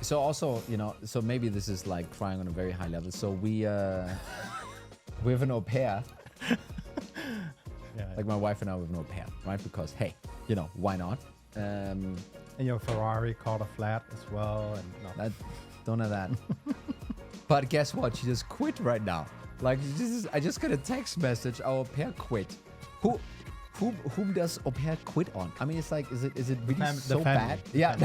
So also, so maybe this is like crying on a very high level. So we have an au pair. Like my wife and I have an au pair, right? Because hey, why not? And your Ferrari caught a flat as well, and don't have that. But guess what? She just quit right now. Like I just got a text message. Our au pair quit. Whom does au pair quit on? I mean, it's like, is it really so bad? Yeah.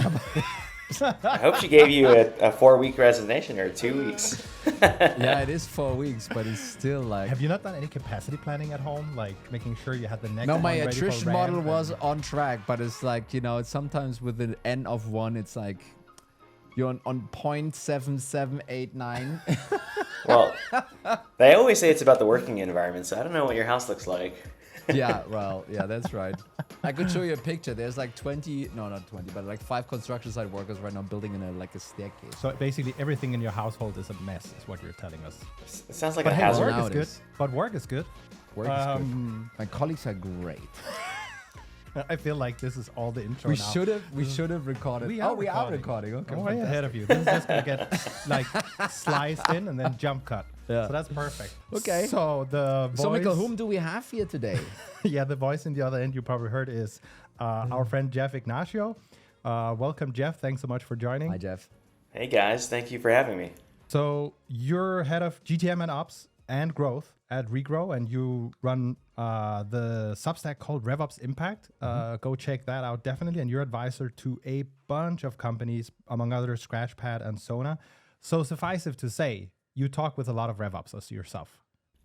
I hope she gave you a 4-week resignation or 2 weeks. Yeah, it is 4 weeks, but it's still like. Have you not done any capacity planning at home, like making sure you had the next? No, my one ready for attrition ramp model was on track, but it's like it's sometimes with the N of 1, it's like you're on 0.7789. Well, they always say it's about the working environment, so I don't know what your house looks like. Yeah, well, yeah, that's right. I could show you a picture. There's like 20, no, not 20, but like 5 construction site workers right now building in a staircase. So basically everything in your household is a mess, is what you're telling us. It sounds like But a hey, hazard. work is good. But work is good. Work is good. My colleagues are great. I feel like this is all the intro We now. should have recorded. We are recording. Okay, I'm way ahead of you. This is just gonna get like sliced in and then jump cut. Yeah. So that's perfect. Okay. So the voice. So Mikkel, whom do we have here today? Yeah, the voice in the other end you probably heard is our friend Jeff Ignacio. Welcome, Jeff. Thanks so much for joining. Hi, Jeff. Hey guys, thank you for having me. So you're head of GTM and Ops and Growth at Regrow, and you run the Substack called RevOps Impact. Go check that out, definitely. And you're advisor to a bunch of companies, among others, Scratchpad and Sona. So suffice it to say, you talk with a lot of RevOps as yourself.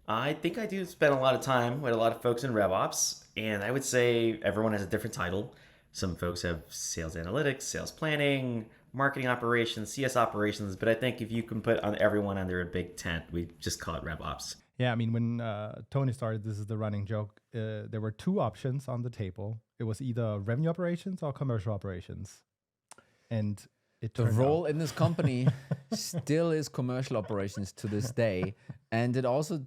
I think I do spend a lot of time with a lot of folks in RevOps, and I would say everyone has a different title. Some folks have sales analytics, sales planning, marketing operations, CS operations, but I think if you can put on everyone under a big tent, we just call it RevOps. Yeah, I mean, when Tony started, this is the running joke. There were 2 options on the table. It was either revenue operations or commercial operations. And it The turned role out. in this company still is commercial operations to this day. And it also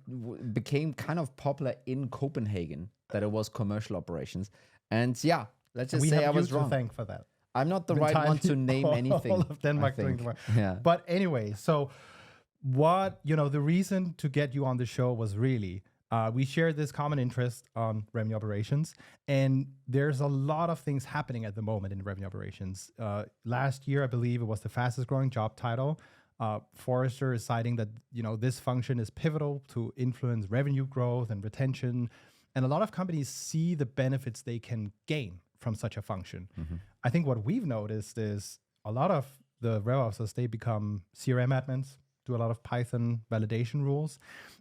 became kind of popular in Copenhagen that it was commercial operations. And yeah, let's just we say have I was you wrong. to thank for that. I'm not the right one to name anything. All of Denmark I doing think. the work. Yeah. But anyway, so the reason to get you on the show was really, we share this common interest on revenue operations, and there's a lot of things happening at the moment in revenue operations. Last year, I believe it was the fastest growing job title. Forrester is citing that, this function is pivotal to influence revenue growth and retention. And a lot of companies see the benefits they can gain from such a function. I think what we've noticed is a lot of the RevOps, they become CRM admins, do a lot of Python validation rules.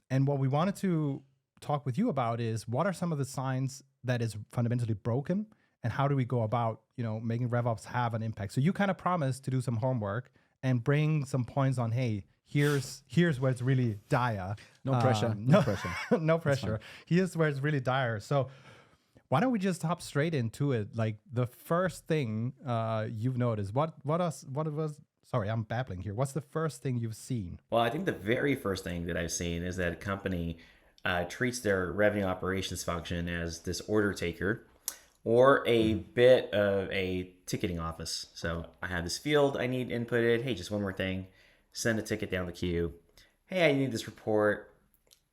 And what we wanted to talk with you about is what are some of the signs that is fundamentally broken, and how do we go about, making RevOps have an impact? So you kind of promised to do some homework and bring some points on, hey, here's where it's really dire. No pressure. No pressure. No pressure. Here's where it's really dire. So why don't we just hop straight into it? Like the first thing you've noticed, what was, sorry, I'm babbling here. What's the first thing you've seen? Well, I think the very first thing that I've seen is that a company treats their revenue operations function as this order taker or a bit of a ticketing office. So I have this field I need inputted. Hey, just one more thing. Send a ticket down the queue. Hey, I need this report.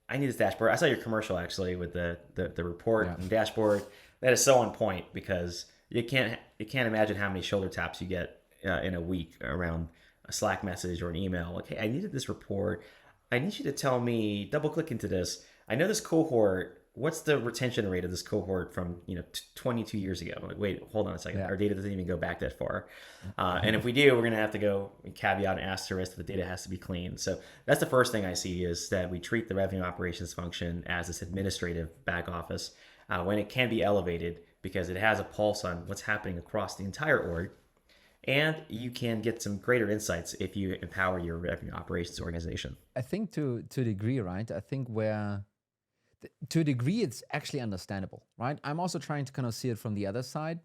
I need this dashboard. I saw your commercial actually with the report and dashboard. That is so on point because you can't imagine how many shoulder taps you get in a week around a Slack message or an email. Like, hey, I needed this report. I need you to tell me, double click into this. I know this cohort. What's the retention rate of this cohort from 22 years ago? Like, wait, hold on a second. Our data doesn't even go back that far. And if we do, we're going to have to go caveat and asterisk that the data has to be clean. So that's the first thing I see is that we treat the revenue operations function as this administrative back office when it can be elevated because it has a pulse on what's happening across the entire org. And you can get some greater insights if you empower your revenue operations organization. I think to a degree, right? I think to a degree, it's actually understandable, right? I'm also trying to kind of see it from the other side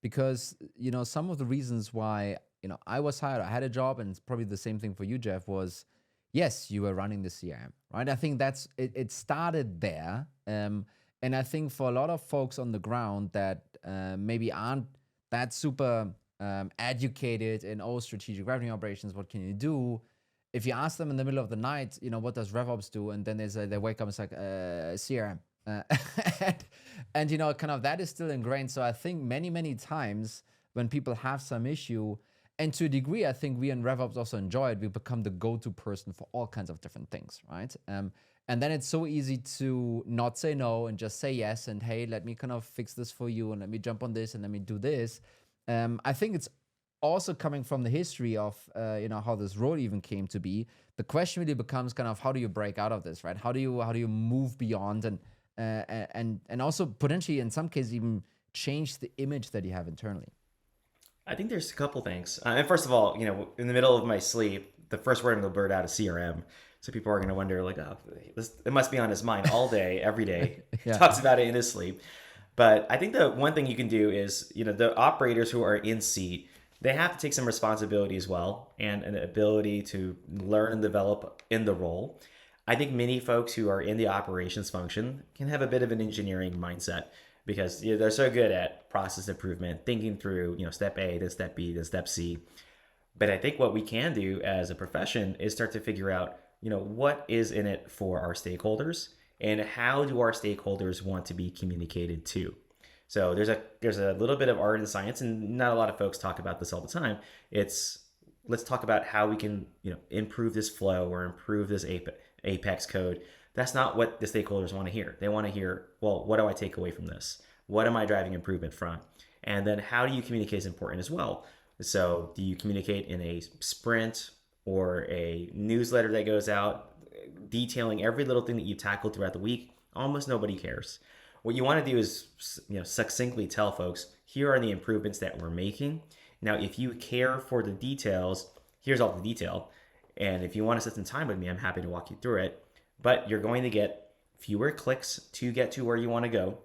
because, some of the reasons why, I was hired, I had a job, and it's probably the same thing for you, Jeff, was, yes, you were running the CRM, right? I think that's, it started there. And I think for a lot of folks on the ground that maybe aren't that super educated in strategic revenue operations, what can you do? If you ask them in the middle of the night, what does RevOps do? And then they wake up and it's like CRM. and, kind of that is still ingrained. So I think many times when people have some issue, and to a degree, I think we in RevOps also enjoy it. We become the go-to person for all kinds of different things, right? And then it's so easy to not say no and just say yes. And hey, let me kind of fix this for you, and let me jump on this, and let me do this. I think it's also coming from the history of how this role even came to be. The question really becomes kind of, how do you break out of this, right? How do you move beyond and also potentially in some cases even change the image that you have internally? I think there's a couple things. And first of all, in the middle of my sleep, the first word I'm going to blurt out is CRM. So people are going to wonder, like, oh, it must be on his mind all day, every day. Yeah. He talks about it in his sleep. But I think the one thing you can do is, the operators who are in seat, they have to take some responsibility as well, and an ability to learn and develop in the role. I think many folks who are in the operations function can have a bit of an engineering mindset, because they're so good at process improvement, thinking through, step A, then step B, then step C. But I think what we can do as a profession is start to figure out, what is in it for our stakeholders, and how do our stakeholders want to be communicated to. So there's a little bit of art and science, and not a lot of folks talk about this all the time. Let's talk about how we can, improve this flow or improve this Apex code. That's not what the stakeholders want to hear. They want to hear, well, what do I take away from this? What am I driving improvement from? And then how do you communicate is important as well. So do you communicate in a sprint or a newsletter that goes out detailing every little thing that you tackled throughout the week? Almost nobody cares. What you want to do is, succinctly tell folks, here are the improvements that we're making. Now, if you care for the details, here's all the detail. And if you want to set some time with me, I'm happy to walk you through it. But you're going to get fewer clicks to get to where you want to go.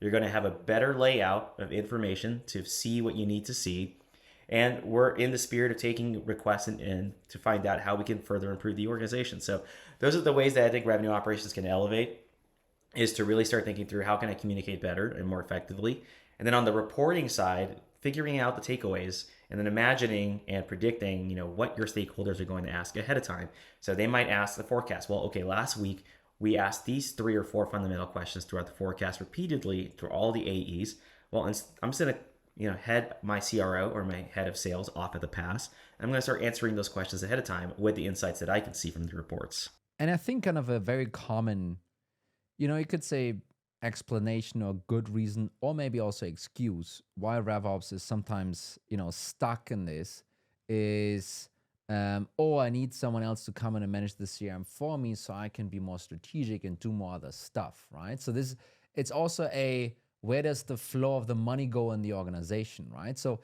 You're going to have a better layout of information to see what you need to see. And we're in the spirit of taking requests and to find out how we can further improve the organization. So those are the ways that I think revenue operations can elevate, is to really start thinking through, how can I communicate better and more effectively? And then on the reporting side, figuring out the takeaways, and then imagining and predicting, what your stakeholders are going to ask ahead of time. So they might ask the forecast. Well, okay, last week we asked these 3 or 4 fundamental questions throughout the forecast repeatedly through all the AEs. Well, I'm just going to, head my CRO or my head of sales off at the pass. I'm going to start answering those questions ahead of time with the insights that I can see from the reports. And I think kind of a very common, you could say explanation or good reason, or maybe also excuse why RevOps is sometimes, stuck in this is, I need someone else to come in and manage the CRM for me so I can be more strategic and do more other stuff, right? So it's also where does the flow of the money go in the organization, right? So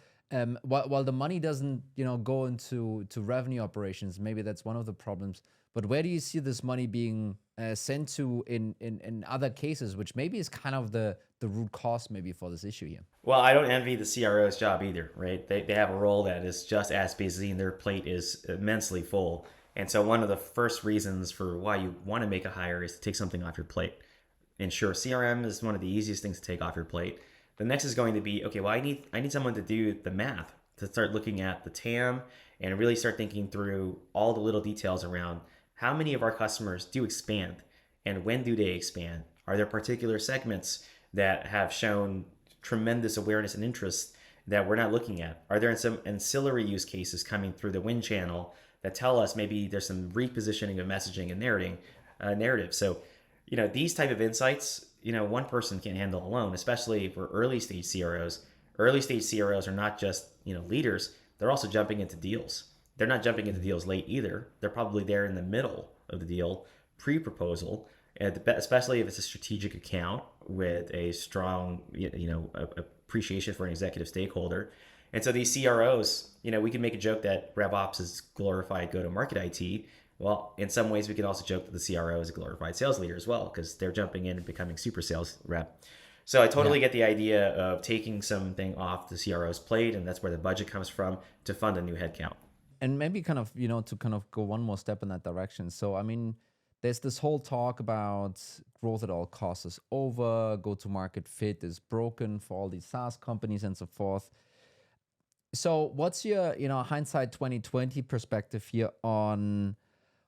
while the money doesn't, go into revenue operations, maybe that's one of the problems. But where do you see this money being sent to in other cases, which maybe is kind of the root cause maybe for this issue here? Well, I don't envy the CRO's job either, right? They have a role that is just as busy, and their plate is immensely full. And so one of the first reasons for why you want to make a hire is to take something off your plate. And sure, CRM is one of the easiest things to take off your plate. The next is going to be, okay, well, I need someone to do the math, to start looking at the TAM and really start thinking through all the little details around how many of our customers do expand, and when do they expand? Are there particular segments that have shown tremendous awareness and interest that we're not looking at? Are there some ancillary use cases coming through the win channel that tell us maybe there's some repositioning of messaging and narrative? So, these type of insights, one person can't handle alone, especially for early stage CROs. Early stage CROs are not just, leaders, they're also jumping into deals. They're not jumping into deals late either. They're probably there in the middle of the deal, pre-proposal, and especially if it's a strategic account with a strong, appreciation for an executive stakeholder. And so these CROs, we can make a joke that RevOps is glorified go-to-market IT. Well, in some ways, we can also joke that the CRO is a glorified sales leader as well, because they're jumping in and becoming super sales rep. So I totally get the idea of taking something off the CRO's plate, and that's where the budget comes from to fund a new headcount. And maybe kind of, to kind of go one more step in that direction. So, I mean, there's this whole talk about growth at all costs is over, go-to-market fit is broken for all these SaaS companies and so forth. So what's your, hindsight 2020 perspective here on,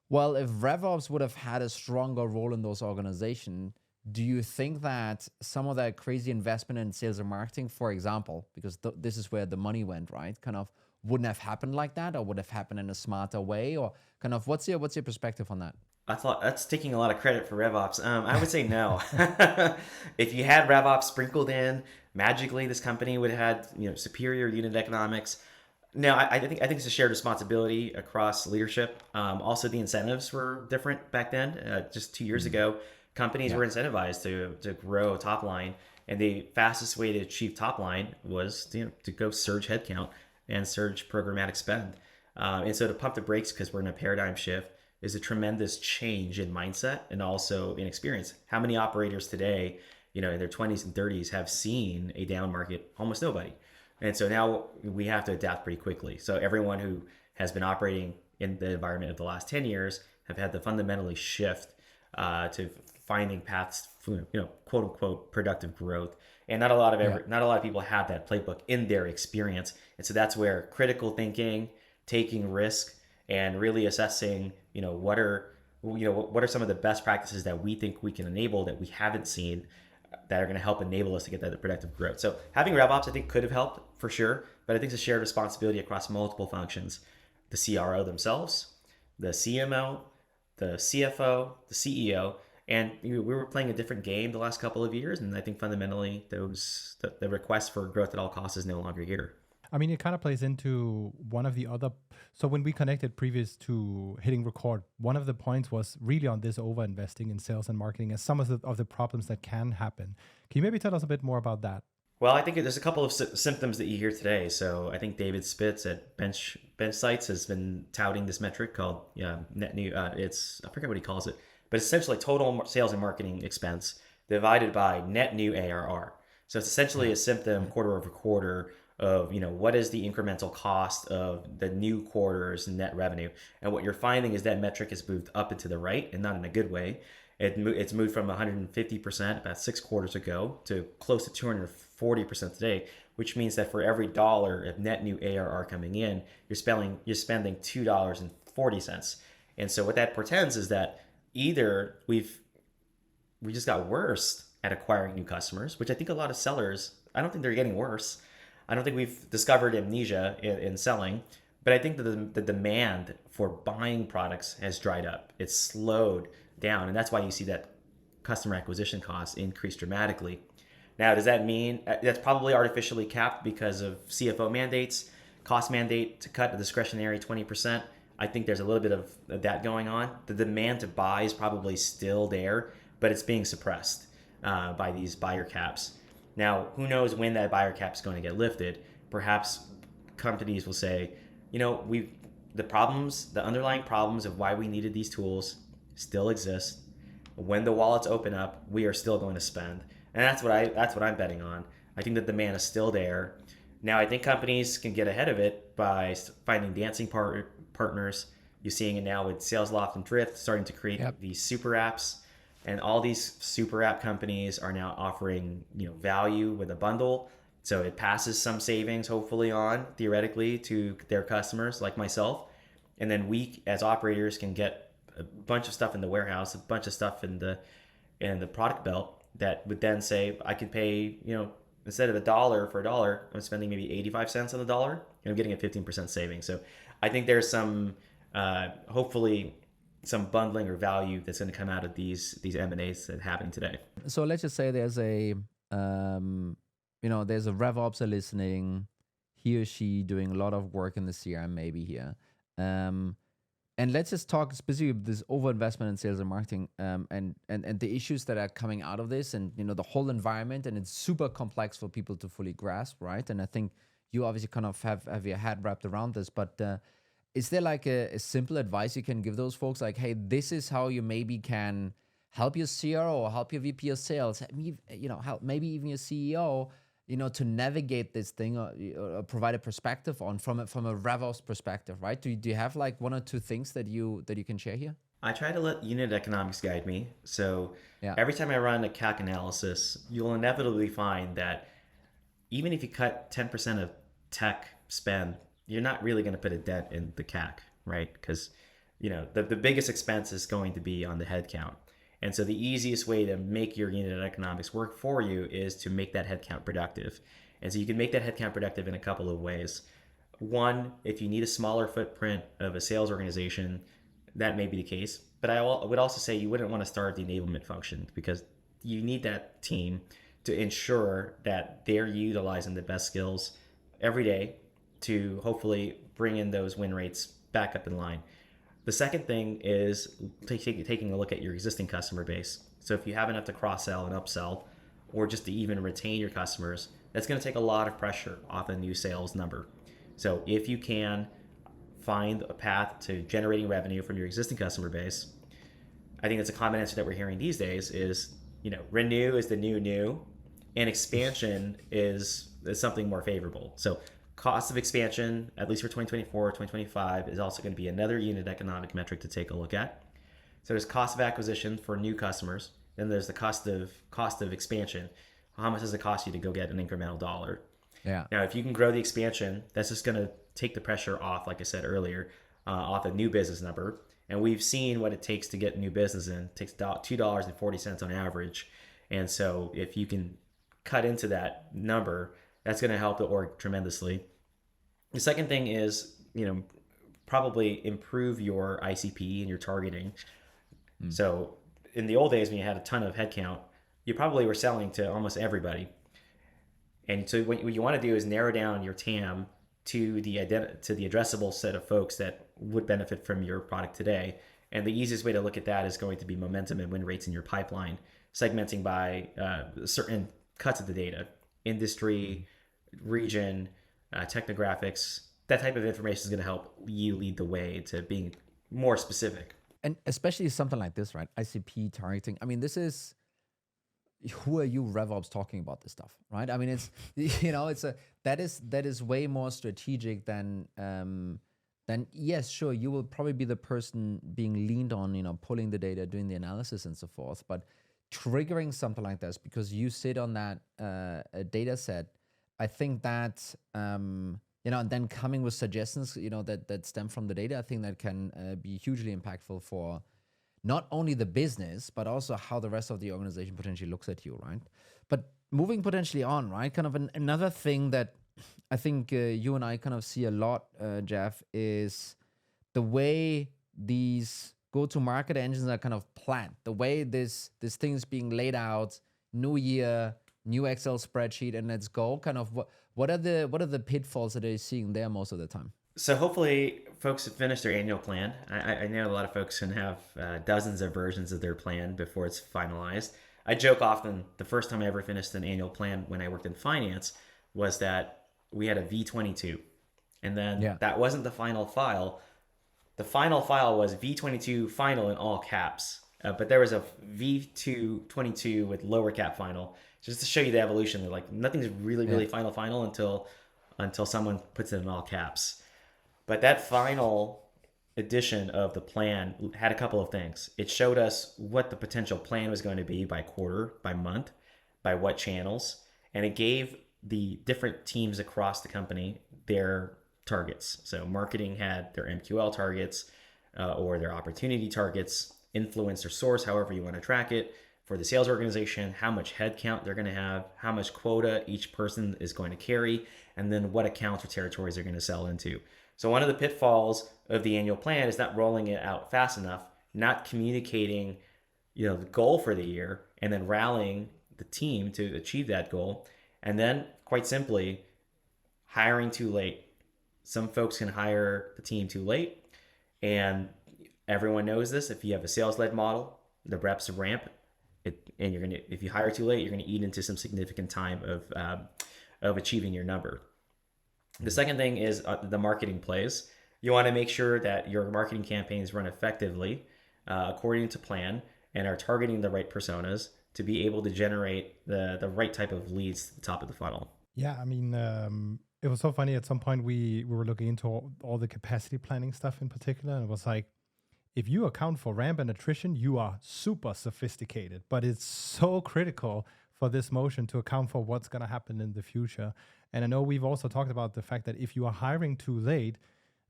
well, if RevOps would have had a stronger role in those organizations, do you think that some of that crazy investment in sales and marketing, for example, because this is where the money went, right? Kind of wouldn't have happened like that, or would have happened in a smarter way, or kind of what's your perspective on that? I thought that's taking a lot of credit for RevOps. I would say no. If you had RevOps sprinkled in, magically this company would have had superior unit economics. No, I think it's a shared responsibility across leadership. Also, the incentives were different back then. Just 2 years ago, companies Yeah. were incentivized to grow top line, and the fastest way to achieve top line was to go surge headcount and surge programmatic spend. And so to pump the brakes because we're in a paradigm shift is a tremendous change in mindset and also in experience. How many operators today, in their 20s and 30s have seen a down market? Almost nobody. And so now we have to adapt pretty quickly. So everyone who has been operating in the environment of the last 10 years have had to fundamentally shift to finding paths, quote unquote, productive growth. And not a lot of people have that playbook in their experience. And so that's where critical thinking, taking risk, and really assessing, what are some of the best practices that we think we can enable that we haven't seen that are going to help enable us to get that productive growth. So having RevOps, I think, could have helped for sure, but I think it's a shared responsibility across multiple functions: the CRO themselves, the CMO, the CFO, the CEO, and we were playing a different game the last couple of years. And I think fundamentally, the request for growth at all costs is no longer here. I mean, it kind of plays into one of the other. So when we connected previous to hitting record, one of the points was really on this over investing in sales and marketing as some of the problems that can happen. Can you maybe tell us a bit more about that? Well, I think there's a couple of symptoms that you hear today. So I think David Spitz at Bench Sites has been touting this metric called net new. I forget what he calls it, but it's essentially total sales and marketing expense divided by net new ARR. So it's essentially a symptom quarter over quarter of what is the incremental cost of the new quarter's net revenue. And what you're finding is that metric has moved up and to the right, and not in a good way. It's moved from 150% about 6 quarters ago to close to 240% today, which means that for every dollar of net new ARR coming in, you're spending $2.40. And so what that portends is that either we just got worse at acquiring new customers, which I think a lot of sellers, I don't think they're getting worse. I don't think we've discovered amnesia in selling, but I think that the demand for buying products has dried up. It's slowed down, and that's why you see that customer acquisition costs increase dramatically. Now, does that mean that's probably artificially capped because of CFO mandates, cost mandate to cut the discretionary 20%? I think there's a little bit of that going on. The demand to buy is probably still there, but it's being suppressed by these buyer caps. Now, who knows when that buyer cap is going to get lifted? Perhaps companies will say, the underlying problems of why we needed these tools still exist. When the wallets open up, we are still going to spend, and that's what I'm betting on. I think the demand is still there. Now, I think companies can get ahead of it by finding dancing partners. You're seeing it now with SalesLoft and Drift starting to create these super apps. And all these super app companies are now offering, value with a bundle. So it passes some savings, hopefully, on theoretically to their customers like myself. And then we, as operators, can get a bunch of stuff in the warehouse, a bunch of stuff in the product belt that would then say I can pay, instead of $1 for $1, I'm spending maybe 85 cents on the dollar, and I'm getting a 15% savings. So I think there's some, hopefully, some bundling or value that's going to come out of these M&As that are happening today. So let's just say there's a there's a RevOps listening, he or she doing a lot of work in the CRM maybe here, and let's just talk specifically this overinvestment in sales and marketing, and the issues that are coming out of this, and the whole environment, and it's super complex for people to fully grasp, right? And I think you obviously kind of have your head wrapped around this, but is there like a simple advice you can give those folks? Like, hey, this is how you maybe can help your CRO or help your VP of sales, help maybe even your CEO, to navigate this thing, or provide a perspective on from a RevOps perspective, right? Do you have like one or two things that you can share here? I try to let unit economics guide me. So every time I run a CAC analysis, you'll inevitably find that even if you cut 10% of tech spend, you're not really going to put a dent in the CAC, right? Because, the biggest expense is going to be on the headcount. And so the easiest way to make your unit economics work for you is to make that headcount productive. And so you can make that headcount productive in a couple of ways. One, if you need a smaller footprint of a sales organization, that may be the case. But I would also say you wouldn't want to start the enablement function, because you need that team to ensure that they're utilizing the best skills every day to hopefully bring in those win rates back up in line. The second thing is taking a look at your existing customer base. So if you have enough to cross-sell and upsell, or just to even retain your customers, that's going to take a lot of pressure off a new sales number. So if you can find a path to generating revenue from your existing customer base, I think that's a common answer that we're hearing these days is, renew is the new, and expansion is something more favorable. So cost of expansion, at least for 2024, 2025, is also going to be another unit economic metric to take a look at. So there's cost of acquisition for new customers, then there's the cost of expansion. How much does it cost you to go get an incremental dollar? Yeah. Now, if you can grow the expansion, that's just going to take the pressure off, like I said earlier, off a new business number. And we've seen what it takes to get new business in. It takes $2.40 on average. And so if you can cut into that number, that's going to help the org tremendously. The second thing is, probably improve your ICP and your targeting. So in the old days, when you had a ton of headcount, you probably were selling to almost everybody. And so what you want to do is narrow down your TAM to the addressable set of folks that would benefit from your product today. And the easiest way to look at that is going to be momentum and win rates in your pipeline, segmenting by certain cuts of the data, industry, region, technographics. That type of information is going to help you lead the way to being more specific. And especially something like this, right? ICP targeting. I mean, this is, who are you RevOps talking about this stuff, right? I mean, it's, that is way more strategic than yes, sure, you will probably be the person being leaned on, pulling the data, doing the analysis and so forth, but triggering something like this because you sit on that data set, I think that, and then coming with suggestions, that stem from the data, I think that can be hugely impactful for not only the business, but also how the rest of the organization potentially looks at you, right? But moving potentially on, right? Kind of another thing that I think you and I kind of see a lot, Jeff, is the way these go-to-market engines are kind of planned, the way this thing is being laid out, new year, new Excel spreadsheet, and let's go. Kind of what are the pitfalls that they're seeing there most of the time? So hopefully folks have finished their annual plan. I know a lot of folks can have dozens of versions of their plan before it's finalized. I joke often, the first time I ever finished an annual plan when I worked in finance was that we had a V22. And then that wasn't the final file. The final file was V22 final in all caps. But there was a V22 with lower cap final, just to show you the evolution. Like nothing's really final until someone puts it in all caps. But that final edition of the plan had a couple of things. It showed us what the potential plan was going to be by quarter, by month, by what channels, and it gave the different teams across the company their targets. So marketing had their MQL targets or their opportunity targets, influencer source, however you want to track it. For the sales organization, how much headcount they're going to have, how much quota each person is going to carry, and then what accounts or territories they're going to sell into. So one of the pitfalls of the annual plan is not rolling it out fast enough, not communicating, the goal for the year, and then rallying the team to achieve that goal. And then, quite simply, hiring too late. Some folks can hire the team too late, and everyone knows this. If you have a sales-led model, the reps ramp, and if you hire too late, you're gonna eat into some significant time of achieving your number. The second thing is the marketing plays. You want to make sure that your marketing campaigns run effectively, according to plan, and are targeting the right personas to be able to generate the right type of leads to the top of the funnel. Yeah, I mean, it was so funny. At some point, we were looking into all the capacity planning stuff in particular, and it was like, if you account for ramp and attrition, you are super sophisticated. But it's so critical for this motion to account for what's going to happen in the future. And I know we've also talked about the fact that if you are hiring too late,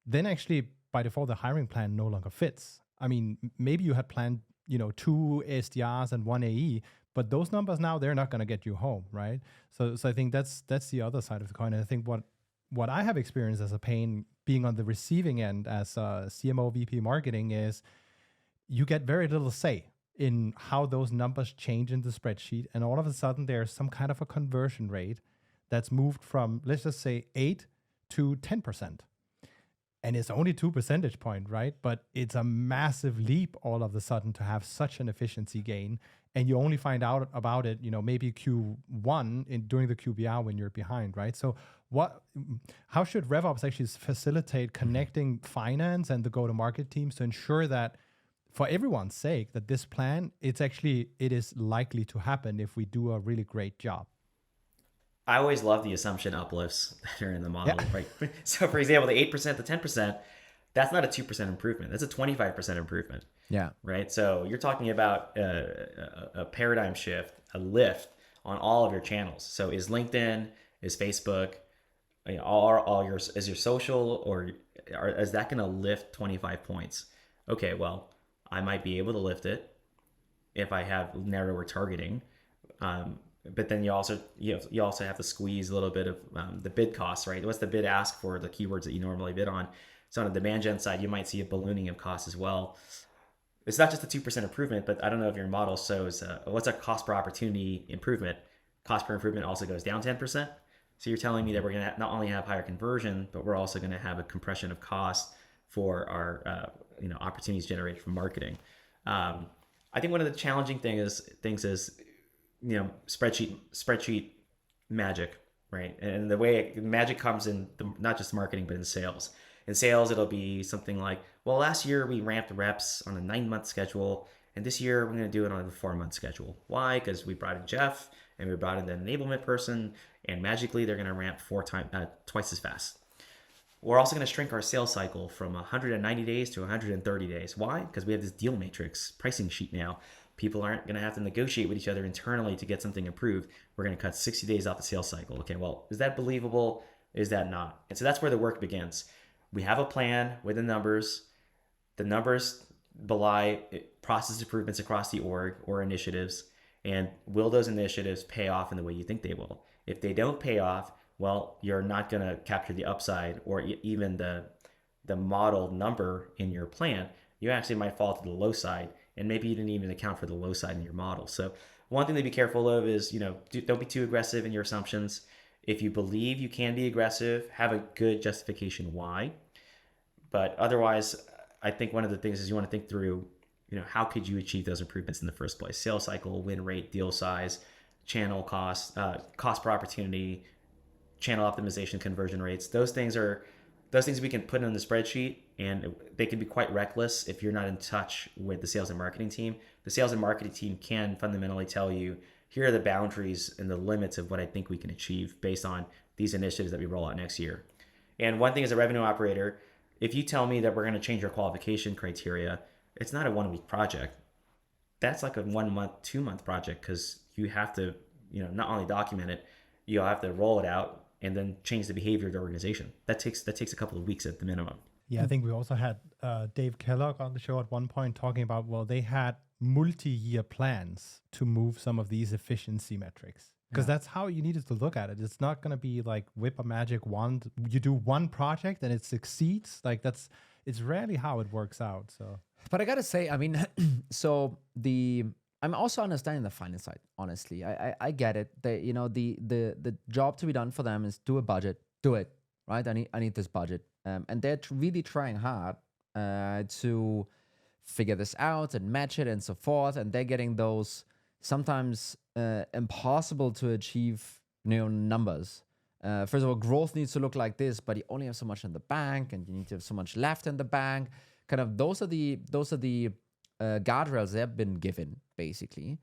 then actually by default the hiring plan no longer fits. I mean, maybe you had planned, 2 SDRs and 1 AE, but those numbers now, they're not going to get you home, right? So I think that's the other side of the coin. And I think what I have experienced as a pain being on the receiving end as a CMO VP marketing is you get very little say in how those numbers change in the spreadsheet. And all of a sudden there's some kind of a conversion rate that's moved from, let's just say 8 to 10%. And it's only 2 percentage point, right? But it's a massive leap all of a sudden to have such an efficiency gain. And you only find out about it, maybe Q1 during the QBR when you're behind, right? So how should RevOps actually facilitate connecting finance and the go-to-market teams to ensure that for everyone's sake, that this plan, it is likely to happen if we do a really great job? I always love the assumption uplifts that are in the model, right? So for example, the 8% to 10%, that's not a 2% improvement. That's a 25% improvement. Yeah. Right. So you're talking about a paradigm shift, a lift on all of your channels. So is LinkedIn, is Facebook, is your social, or is that going to lift 25 points? Okay, well, I might be able to lift it if I have narrower targeting. But then you also have to squeeze a little bit of the bid costs, right? What's the bid ask for the keywords that you normally bid on? So on the demand gen side, you might see a ballooning of costs as well. It's not just a 2% improvement, but I don't know if your model shows what's a cost per opportunity improvement. Cost per improvement also goes down 10%. So you're telling me that we're going to not only have higher conversion, but we're also going to have a compression of cost for our opportunities generated from marketing. I think one of the challenging things is spreadsheet magic, right? And the way magic comes in not just marketing, but in sales. In sales, it'll be something like, well, last year we ramped reps on a 9-month schedule, and this year we're going to do it on a 4-month schedule. Why? Because we brought in Jeff, and we brought in the enablement person, and magically they're going to ramp twice as fast. We're also going to shrink our sales cycle from 190 days to 130 days. Why? Because we have this deal matrix pricing sheet now. People aren't going to have to negotiate with each other internally to get something approved. We're going to cut 60 days off the sales cycle. Okay, well, is that believable? Is that not? And so that's where the work begins. We have a plan with the numbers. The numbers belie process improvements across the org or initiatives. And will those initiatives pay off in the way you think they will? If they don't pay off, well, you're not going to capture the upside or even the model number in your plan. You actually might fall to the low side, and maybe you didn't even account for the low side in your model. So one thing to be careful of is, don't be too aggressive in your assumptions. If you believe you can be aggressive, have a good justification why. But otherwise, I think one of the things is you want to think through, how could you achieve those improvements in the first place? Sales cycle, win rate, deal size, channel cost, cost per opportunity, channel optimization, conversion rates. Those things we can put in the spreadsheet, and they can be quite reckless if you're not in touch with the sales and marketing team. The sales and marketing team can fundamentally tell you, here are the boundaries and the limits of what I think we can achieve based on these initiatives that we roll out next year. And one thing as a revenue operator, if you tell me that we're going to change our qualification criteria, it's not a 1-week project. That's like a 1-month, 2-month project, because you have to, not only document it, you'll have to roll it out and then change the behavior of the organization. That takes a couple of weeks at the minimum. Yeah, I think we also had Dave Kellogg on the show at one point talking about, well, they had multi-year plans to move some of these efficiency metrics. Because that's how you needed to look at it. It's not going to be like whip a magic wand. You do one project and it succeeds. It's rarely how it works out. So, but I gotta say, I mean, I'm also understanding the finance side. Honestly, I get it. The job to be done for them is do a budget, do it right. I need this budget, and they're really trying hard to figure this out and match it and so forth. And they're getting those sometimes impossible to achieve numbers. First of all, growth needs to look like this, but you only have so much in the bank, and you need to have so much left in the bank. Kind of those are the guardrails they've been given, basically.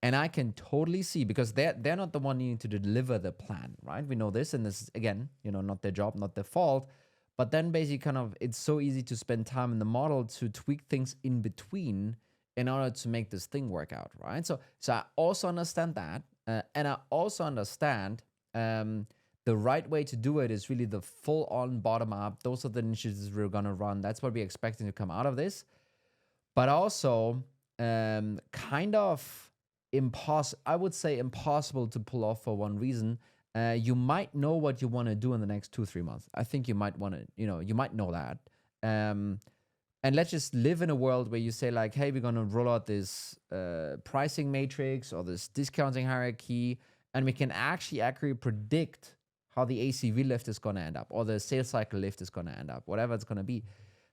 And I can totally see, because they're not the one needing to deliver the plan, right? We know this, and this is, again, not their job, not their fault. But then basically kind of it's so easy to spend time in the model to tweak things in between in order to make this thing work out, right? So I also understand that. And I also understand the right way to do it is really the full on bottom up. Those are the initiatives we're going to run. That's what we're expecting to come out of this. But also kind of I would say impossible to pull off for one reason. You might know what you want to do in the next 2-3 months. I think you might want to, you might know that. And let's just live in a world where you say like, hey, we're going to roll out this pricing matrix or this discounting hierarchy, and we can actually accurately predict how the ACV lift is going to end up or the sales cycle lift is going to end up, whatever it's going to be.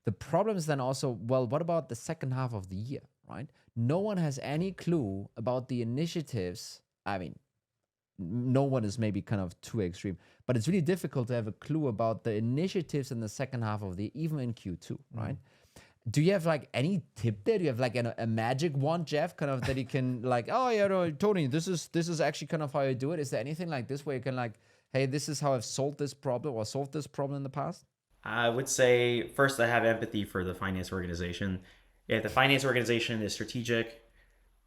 The problem is then also, well, what about the second half of the year, right? No one has any clue about the initiatives. I mean, no one is maybe kind of too extreme, but it's really difficult to have a clue about the initiatives in the second half of the, even in Q2, right? Do you have like any tip there? Do you have like a magic wand, Jeff, kind of that you can like, oh yeah, no, Tony, this is actually kind of how you do it. Is there anything like this where you can like, hey, this is how I've solved this problem or solved this problem in the past? I would say first, I have empathy for the finance organization. If the finance organization is strategic,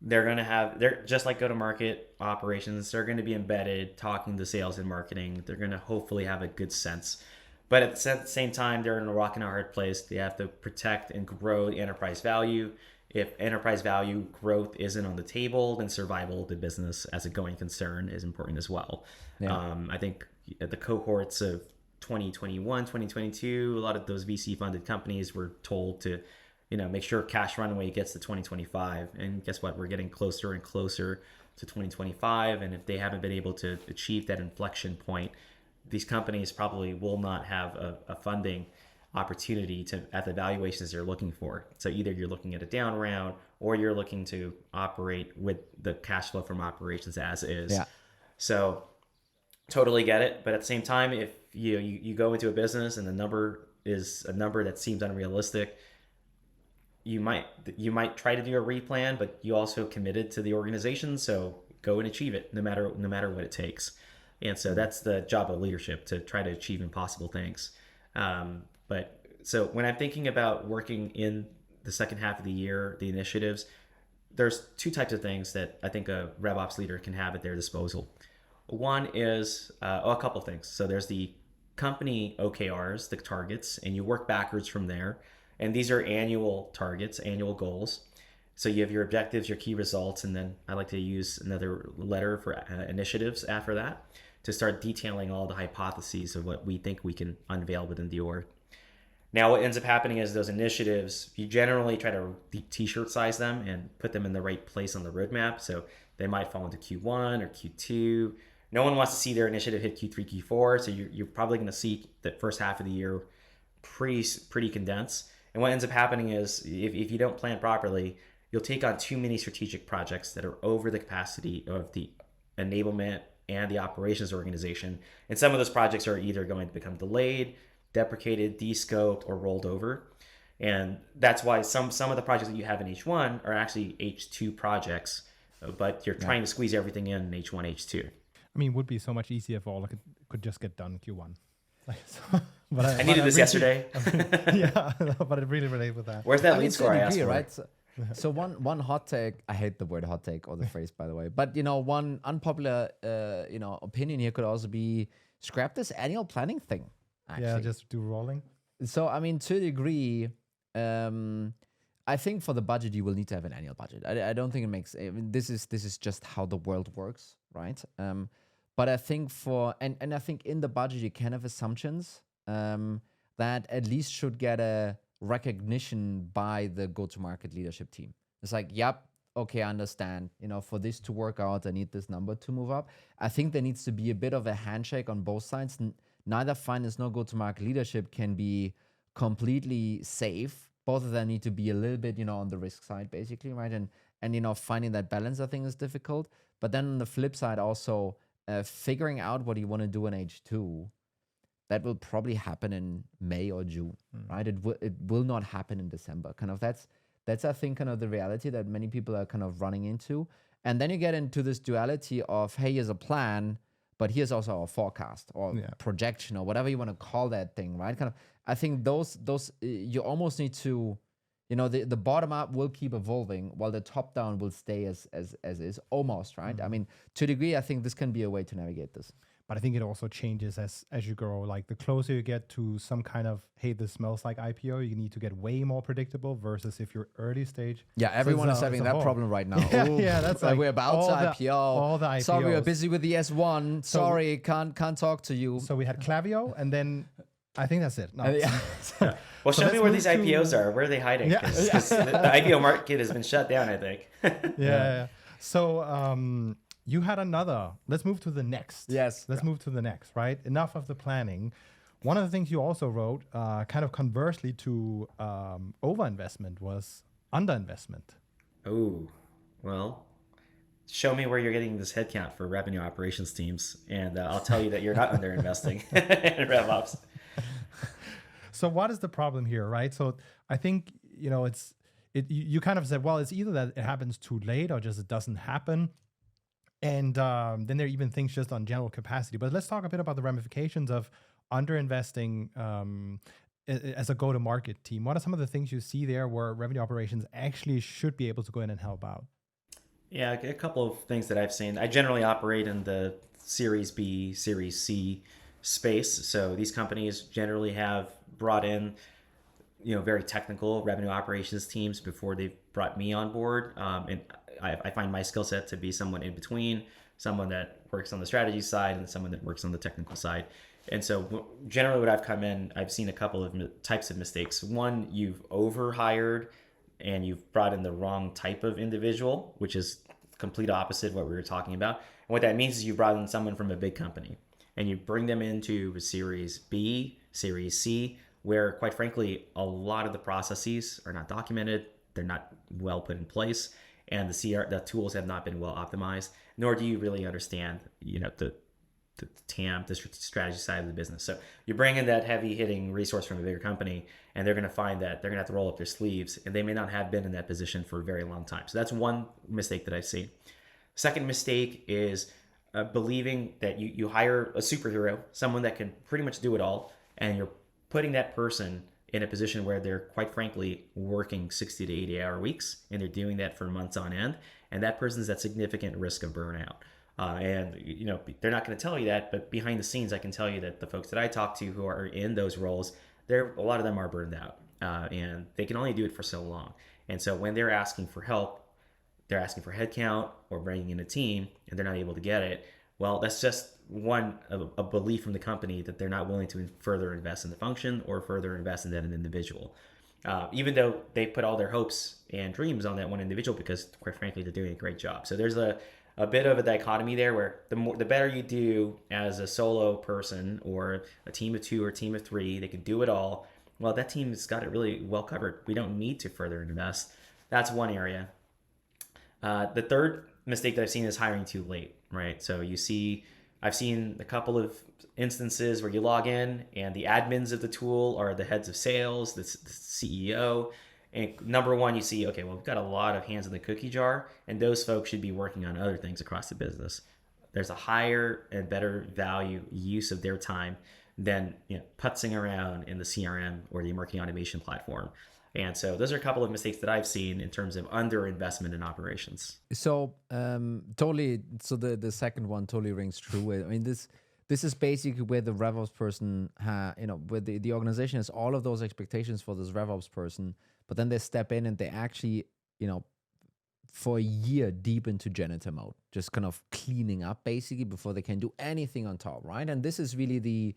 they're just like go-to-market operations. They're going to be embedded, talking to sales and marketing. They're going to hopefully have a good sense. But at the same time, they're in a rock and a hard place. They have to protect and grow the enterprise value. If enterprise value growth isn't on the table, then survival of the business as a going concern is important as well. Yeah. I think the cohorts of 2021, 2022, a lot of those VC funded companies were told to, make sure cash runway gets to 2025. And guess what? We're getting closer and closer to 2025. And if they haven't been able to achieve that inflection point, these companies probably will not have a funding opportunity at the valuations they're looking for. So either you're looking at a down round or you're looking to operate with the cash flow from operations as is. Yeah. So totally get it. But at the same time, if you go into a business and the number is a number that seems unrealistic, you might try to do a replan, but you also committed to the organization. So go and achieve it no matter what it takes. And so that's the job of leadership, to try to achieve impossible things. But so when I'm thinking about working in the second half of the year, the initiatives, there's two types of things that I think a RevOps leader can have at their disposal. One is a couple of things. So there's the company OKRs, the targets, and you work backwards from there. And these are annual targets, annual goals. So you have your objectives, your key results, and then I like to use another letter for initiatives after that to start detailing all the hypotheses of what we think we can unveil within the org. Now, what ends up happening is those initiatives, you generally try to t-shirt size them and put them in the right place on the roadmap. So they might fall into Q1 or Q2. No one wants to see their initiative hit Q3, Q4. So you're probably going to see the first half of the year pretty condensed. And what ends up happening is if you don't plan properly, you'll take on too many strategic projects that are over the capacity of the enablement and the operations organization. And some of those projects are either going to become delayed, deprecated, de-scoped, or rolled over. And that's why some of the projects that you have in H1 are actually H2 projects, but you're trying to squeeze everything in H1, H2. I mean, it would be so much easier if all could just get done Q1. I needed this yesterday. Yeah, but it really relates with that. Where's that lead score I asked for? Right? So one hot take, I hate the word hot take or the phrase, by the way, but one unpopular opinion here could also be scrap this annual planning thing. Actually. Yeah, just do rolling. So I mean, to a degree, I think for the budget you will need to have an annual budget. I don't think it makes. I mean, this is just how the world works, right? But I think and I think in the budget you can have assumptions that at least should get a recognition by the go-to-market leadership team. It's like, yep, okay, I understand. For this to work out, I need this number to move up. I think there needs to be a bit of a handshake on both sides. Neither finance nor go-to-market leadership can be completely safe. Both of them need to be a little bit, on the risk side, basically, right? And finding that balance, I think, is difficult. But then on the flip side, also figuring out what you want to do in H2. That will probably happen in May or June, right? It will not happen in December. Kind of that's I think kind of the reality that many people are kind of running into. And then you get into this duality of, hey, here's a plan, but here's also a forecast or projection or whatever you want to call that thing, right? Kind of, I think those you almost need to the bottom up will keep evolving while the top down will stay as is almost, right? I mean, to a degree, I think this can be a way to navigate this. But I think it also changes as you grow. Like the closer you get to some kind of, hey, this smells like IPO, you need to get way more predictable versus if you're early stage. Yeah, everyone is having that problem right now. Yeah, that's like we're about to IPO. All the IPOs. Sorry, we're busy with the S1. Sorry, can't talk to you. So we had Klaviyo, and then I think that's it. No. Well, show me where these IPOs are. Where are they hiding? Because the IPO market has been shut down, I think. Yeah. So you had another. Let's move to the next. Yes. Let's move to the next, right? Enough of the planning. One of the things you also wrote, kind of conversely to overinvestment, was underinvestment. Oh, well, show me where you're getting this headcount for revenue operations teams, and I'll tell you that you're not underinvesting in RevOps. So what is the problem here, right? So I think, you kind of said, well, it's either that it happens too late or just it doesn't happen. And then there are even things just on general capacity. But let's talk a bit about the ramifications of underinvesting as a go-to-market team. What are some of the things you see there where revenue operations actually should be able to go in and help out? Yeah, a couple of things that I've seen. I generally operate in the Series B, Series C space. So these companies generally have brought in, very technical revenue operations teams before they've brought me on board. And I find my skill set to be someone in between, someone that works on the strategy side and someone that works on the technical side. And so generally what I've come in, I've seen a couple of types of mistakes. One, you've overhired and you've brought in the wrong type of individual, which is complete opposite of what we were talking about. And what that means is you brought in someone from a big company and you bring them into a Series B, Series C, where quite frankly, a lot of the processes are not documented. They're not well put in place. And the tools have not been well optimized, nor do you really understand, the TAM, the strategy side of the business. So you bring in that heavy hitting resource from a bigger company, and they're going to find that they're going to have to roll up their sleeves, and they may not have been in that position for a very long time. So that's one mistake that I've seen. Second mistake is believing that you hire a superhero, someone that can pretty much do it all, and you're putting that person in a position where they're quite frankly working 60 to 80 hour weeks, and they're doing that for months on end, and that person's at significant risk of burnout. And they're not going to tell you that, but behind the scenes, I can tell you that the folks that I talk to who are in those roles, a lot of them are burned out, and they can only do it for so long. And so when they're asking for help, they're asking for headcount or bringing in a team, and they're not able to get it. Well, that's just a belief from the company that they're not willing to further invest in the function or further invest in that individual, even though they put all their hopes and dreams on that one individual, because quite frankly, they're doing a great job. So there's a bit of a dichotomy there where the better you do as a solo person or a team of two or a team of three, they can do it all. Well, that team's got it really well covered. We don't need to further invest. That's one area. The third mistake that I've seen is hiring too late, right? So I've seen a couple of instances where you log in and the admins of the tool are the heads of sales, the CEO. And number one, you see, okay, well, we've got a lot of hands in the cookie jar, and those folks should be working on other things across the business. There's a higher and better value use of their time than putzing around in the CRM or the marketing automation platform. And so those are a couple of mistakes that I've seen in terms of underinvestment in operations. So totally. So the second one totally rings true. I mean, this is basically where the RevOps person, where the organization has all of those expectations for this RevOps person, but then they step in and they actually, for a year deep into janitor mode, just kind of cleaning up basically before they can do anything on top, right? And this is really the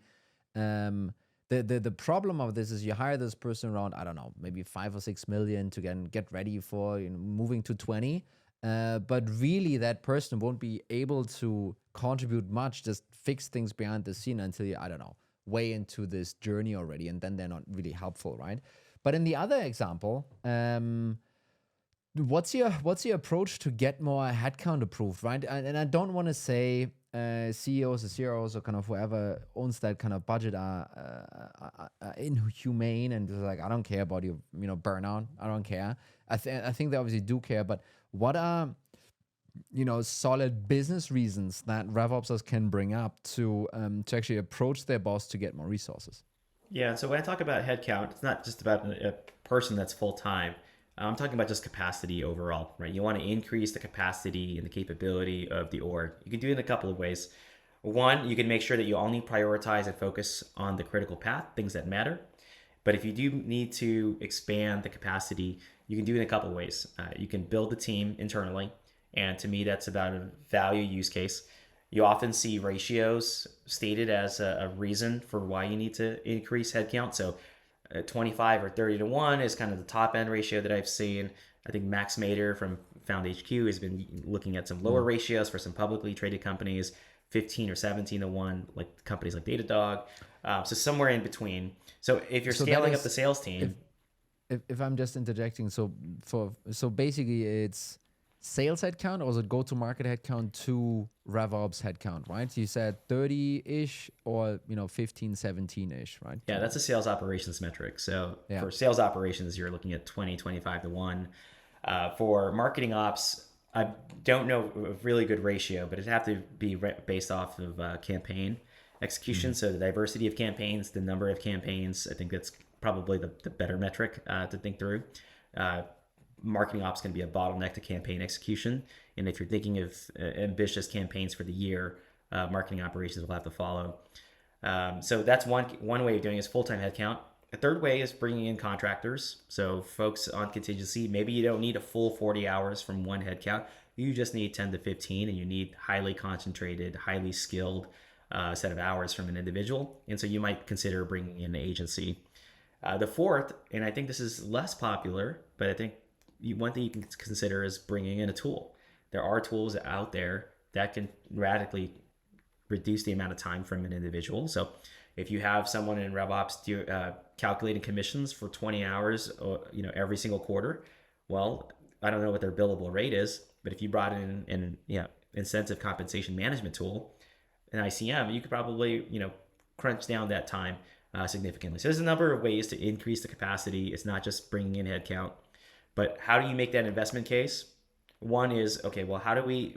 problem of this is you hire this person around, I don't know, maybe 5 or 6 million to get ready for moving to 20. But really that person won't be able to contribute much, just fix things behind the scene until you, I don't know, way into this journey already. And then they're not really helpful, right? But in the other example, what's your approach to get more headcount approved, right? And I don't want to say CEOs or CROs or kind of whoever owns that kind of budget are inhumane and just like, I don't care about your burnout. I don't care. I think they obviously do care, but what are solid business reasons that RevOpsers can bring up to actually approach their boss to get more resources? Yeah, so when I talk about headcount, it's not just about a person that's full time. I'm talking about just capacity overall, right? You want to increase the capacity and the capability of the org. You can do it in a couple of ways. One, you can make sure that you only prioritize and focus on the critical path, things that matter. But if you do need to expand the capacity, you can do it in a couple of ways. You can build the team internally, and to me, that's about a value use case. You often see ratios stated as a reason for why you need to increase headcount. So 25 or 30 to 1 is kind of the top end ratio that I've seen. I think Max Mader from Found HQ has been looking at some lower ratios for some publicly traded companies, 15 or 17 to 1, like companies like Datadog. So somewhere in between. So if you're So that scaling up is, the sales team, if I'm just interjecting, so basically it's sales headcount, or is it go-to-market headcount to RevOps headcount, right? You said 30-ish or 15, 17-ish, right? yeah, that's a sales operations metric. So Yeah. for sales operations, you're looking at 20, 25 to 1. For marketing ops, I don't know a really good ratio, but it'd have to be based off of campaign execution. So the diversity of campaigns, the number of campaigns, I think that's probably the better metric to think through. Marketing ops can be a bottleneck to campaign execution. And if you're thinking of ambitious campaigns for the year, marketing operations will have to follow. So that's one way of doing it is full-time headcount. A third way is bringing in contractors. So folks on contingency, maybe you don't need a full 40 hours from one headcount. You just need 10 to 15, and you need highly concentrated, highly skilled set of hours from an individual. And so you might consider bringing in an agency. The fourth, and I think this is less popular, but I think one thing you can consider is bringing in a tool. There are tools out there that can radically reduce the amount of time from an individual. So if you have someone in RevOps calculating commissions for 20 hours, every single quarter, well, I don't know what their billable rate is, but if you brought in an incentive compensation management tool, an ICM, you could probably crunch down that time significantly. So there's a number of ways to increase the capacity. It's not just bringing in headcount, but how do you make that investment case? One is, okay, well, how do we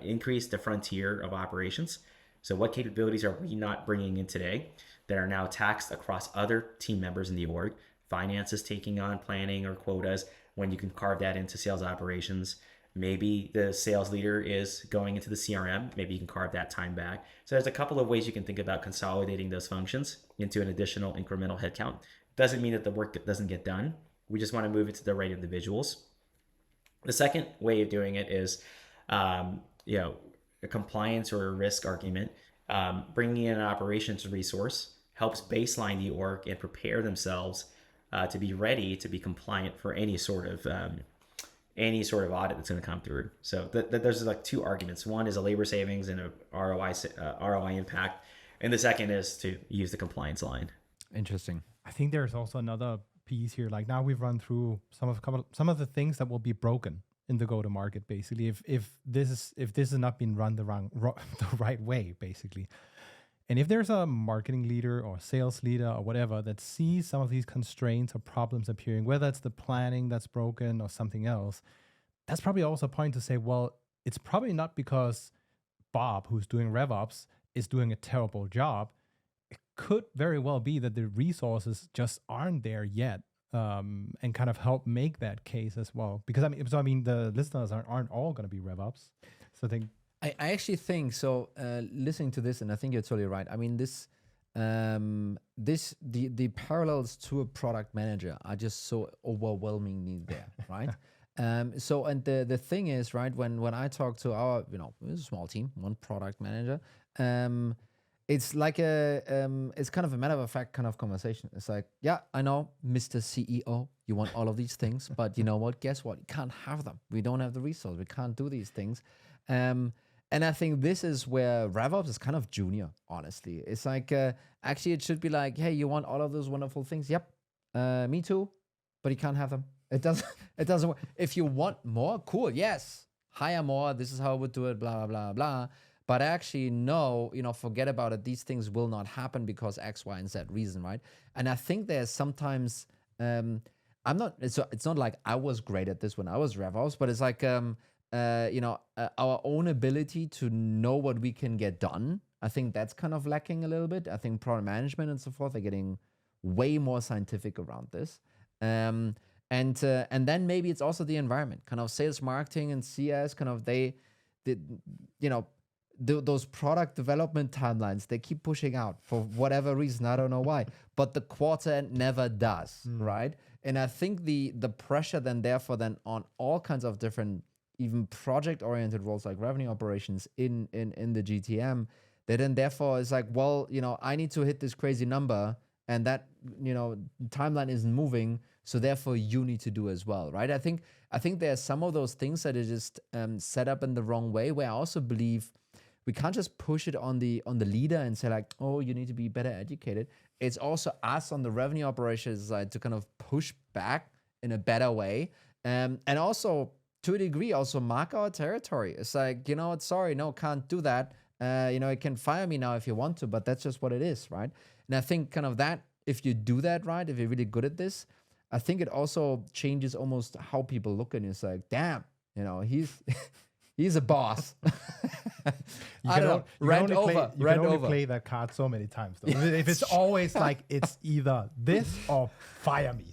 increase the frontier of operations? So what capabilities are we not bringing in today that are now taxed across other team members in the org? Finance is taking on planning or quotas when you can carve that into sales operations. Maybe the sales leader is going into the CRM. Maybe you can carve that time back. So there's a couple of ways you can think about consolidating those functions into an additional incremental headcount. Doesn't mean that the work doesn't get done. We just want to move it to the right individuals. The second way of doing it is, a compliance or a risk argument. Bringing in an operations resource helps baseline the org and prepare themselves to be ready to be compliant for any sort of audit that's going to come through. So there's like two arguments. One is a labor savings and a ROI impact, and the second is to use the compliance line. Interesting. I think there's also another piece here. Like now we've run through some of the things that will be broken in the go-to-market. Basically, if this has not been run the right way, basically, and if there's a marketing leader or sales leader or whatever that sees some of these constraints or problems appearing, whether it's the planning that's broken or something else, that's probably also a point to say, well, it's probably not because Bob, who's doing RevOps, is doing a terrible job. It could very well be that the resources just aren't there yet, and kind of help make that case as well. Because I mean, the listeners aren't all going to be RevOps. So I think I actually think so. Listening to this, and I think you're totally right. I mean, the parallels to a product manager are just so overwhelmingly there, right? So, and the thing is, right, when I talk to our, it's a small team, one product manager, it's like it's kind of a matter of fact kind of conversation. It's like, yeah, I know, Mr. CEO, you want all of these things, but you know what? Guess what? You can't have them. We don't have the resource. We can't do these things. And I think this is where RevOps is kind of junior, honestly. It's like, actually, it should be like, hey, you want all of those wonderful things? Yep, me too, but you can't have them. It doesn't work. If you want more, cool, yes, hire more. This is how I would do it, blah, blah, blah, blah. But actually, no, forget about it. These things will not happen because X, Y, and Z reason, right? And I think there's sometimes, it's not like I was great at this when I was RevOps, but it's like, our own ability to know what we can get done. I think that's kind of lacking a little bit. I think product management and so forth are getting way more scientific around this. And then maybe it's also the environment, kind of sales, marketing, and CS, kind of those product development timelines, they keep pushing out for whatever reason. I don't know why, but the quarter end never does, right? And I think the pressure then therefore then on all kinds of different, even project-oriented roles like revenue operations in the GTM, that then therefore is like, well, I need to hit this crazy number, and that timeline isn't moving, so therefore you need to do as well, right? I think there's some of those things that are just set up in the wrong way, where I also believe we can't just push it on the leader and say like, oh, you need to be better educated. It's also us on the revenue operations side to kind of push back in a better way, and also to a degree also mark our territory. It's like, sorry, no, can't do that. You can fire me now if you want to, but that's just what it is, right? And I think kind of that, if you do that right, if you're really good at this, I think it also changes almost how people look at you. It's like, damn, he's a boss. I don't know. You can only play that card so many times, though. If it's always like it's either this or fire me,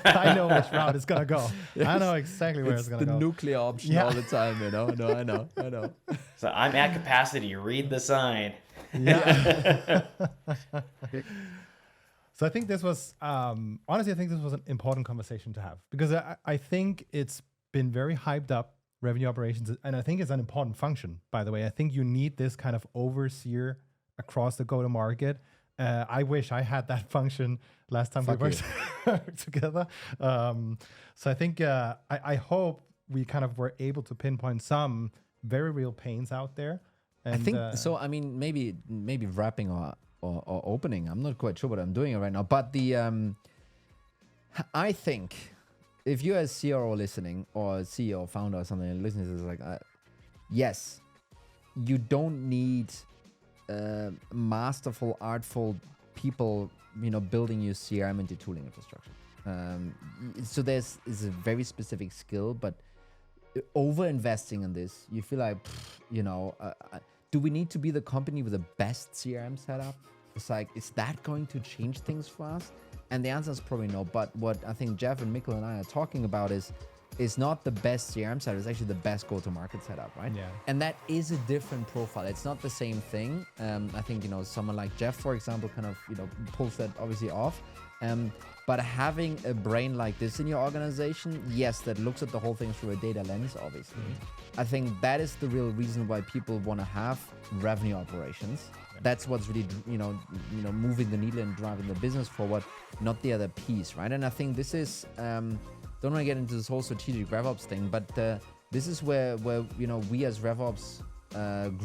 I know which route it's gonna go. Yes. I know exactly where it's gonna go. The nuclear option all the time, No, I know. So I'm at capacity. Read the sign. Yeah. So I think this was, honestly, an important conversation to have, because I think it's been very hyped up, revenue operations, and I think it's an important function, by the way. I think you need this kind of overseer across the go-to-market. I wish I had that function last time we worked together. So I think, I hope we kind of were able to pinpoint some very real pains out there. And, I think, so, I mean, maybe wrapping or opening, I'm not quite sure what I'm doing right now, but I think if you're a CRO listening, or a CEO, founder, or something listening to this, like, yes, you don't need masterful, artful people, building your CRM into tooling infrastructure. So is a very specific skill, but over-investing in this, you feel like, do we need to be the company with the best CRM setup? It's like, is that going to change things for us? And the answer is probably no. But what I think Jeff and Mikkel and I are talking about is not the best CRM setup. It's actually the best go-to-market setup, right? Yeah. And that is a different profile. It's not the same thing. I think, someone like Jeff, for example, kind of, pulls that obviously off. But having a brain like this in your organization, yes, that looks at the whole thing through a data lens, obviously. I think that is the real reason why people want to have revenue operations. That's what's really, moving the needle and driving the business forward, not the other piece, right? And I think this is, don't want to get into this whole strategic RevOps thing, but this is where we as RevOps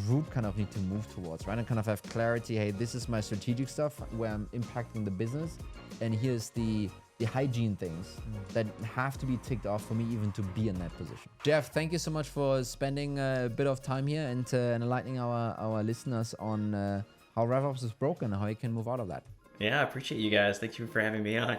group kind of need to move towards, right? And kind of have clarity. Hey, this is my strategic stuff where I'm impacting the business, and here's the hygiene things that have to be ticked off for me even to be in that position. Jeff, thank you so much for spending a bit of time here and enlightening our listeners on how RevOps is broken and how you can move out of that. Yeah, I appreciate you guys. Thank you for having me on.